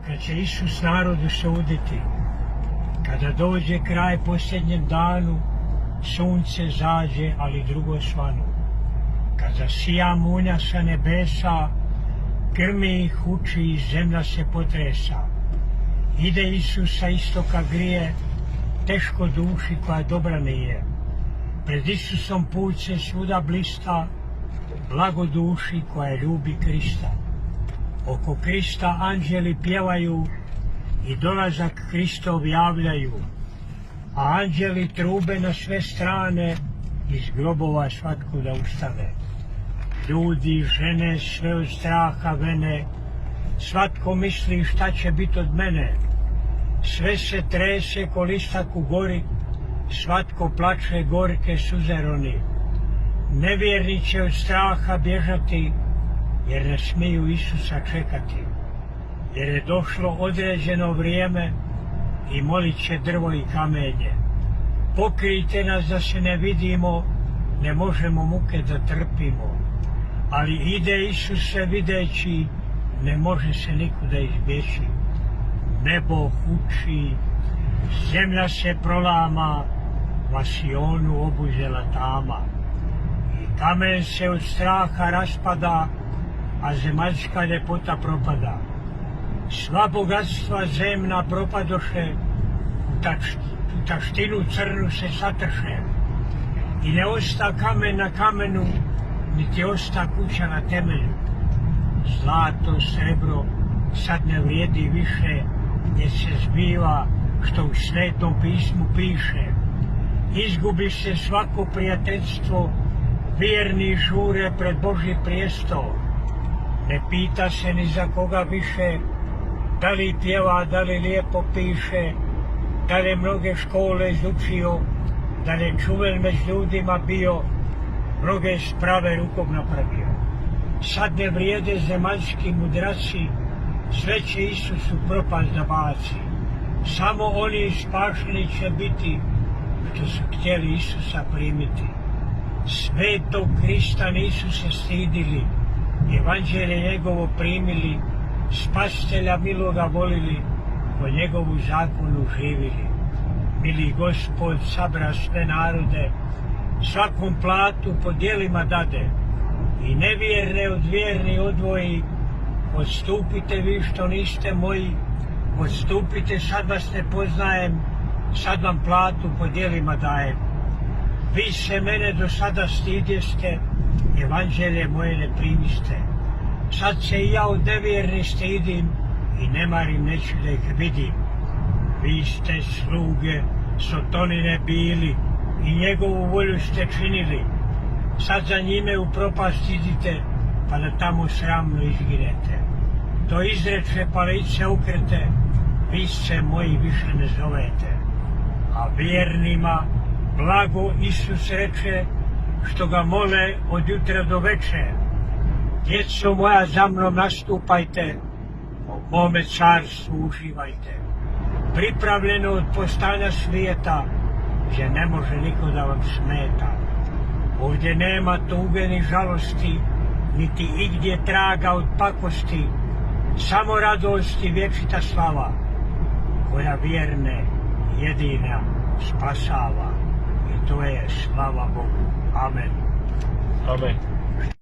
kad će Isus narodu suditi, kada dođe kraj posljednjem danu, sunce zađe, ali drugo svanu. Kada sija munja sa nebesa, grmi, huči i zemlja se potresa. Ide Isus sa istoka grije, teško duši koja dobra nije. Pred Isusom put se svuda blista, blago duši koja ljubi Krista. Oko Krista anđeli pjevaju i dolazak Kristov javljaju, a anđeli trube na sve strane, iz grobova svatko da ustane. Ljudi, žene, sve od straha vene, svatko misli šta će biti od mene. Sve se trese ko listak u gori, svatko plače gorke suze roni. Nevjerni će od straha bježati, jer ne smiju Isusa čekati. Jer je došlo određeno vrijeme i molit će drvo i kamenje. Pokrijte nas da se ne vidimo, ne možemo muke da trpimo. Ali ide Isus se videći, ne može se nikuda izbjeći. Nebo huči, zemlja se prolama, Vasionu obuzela tama. I kamen se od straha raspada, a zemaljska ljepota propada. Sva bogatstva zemna propadoše, u taštinu crnu se satrše. I ne osta kamen na kamenu, niti osta kuća na temelju. Zlato, srebro sad ne vrijedi više, jer se zbiva što u Svetom pismu piše. Izgubi se svako prijateljstvo, vjerni žure pred Božji prijestol. Ne pita se ni za koga više, da li pjeva, da li lijepo piše, da li je mnoge škole izučio, da li je čuven među ljudima bio, mnoge sprave rukom napravio. Sad ne vrijede zemaljski mudraci, sve će Isusu propast da baci. Samo oni spašeni će biti, što su htjeli Isusa primiti. Svetog Krista nisu se stidili, evanđelje njegovo primili, spasitelja miloga volili, po njegovu zakonu živili. Mili Gospod sabra sve narode, svakom platu po djelima dade, i nevjerne od vjerni odvoji. Odstupite vi što niste moji, odstupite, sad vas ne poznajem, sad vam platu po djelima dajem. Vi se mene do sada stidjeste, evanđelje moje ne primiste. Sad se i ja od nevjerni stidim i ne marim, neću da ih vidim. Vi ste sluge Sotonine bili i njegovu volju ste činili. Sad za njime u propast idite, pa da tamo sramno izginete. To izreče pa lice ukrete, vi se moji više ne zovete. A vjernima blago Isus reče, što ga mole od jutra do veče. Djeco moja, za mnom nastupajte, u mome carstvu uživajte. Pripravljeno od postanja svijeta, gdje ne može niko da vam smeta. Ovdje nema tuge ni žalosti, niti igdje traga od pakosti, samo radost i vječita slava, koja vjerne jedina spasava. I to je slava Bogu. Amen. Amen.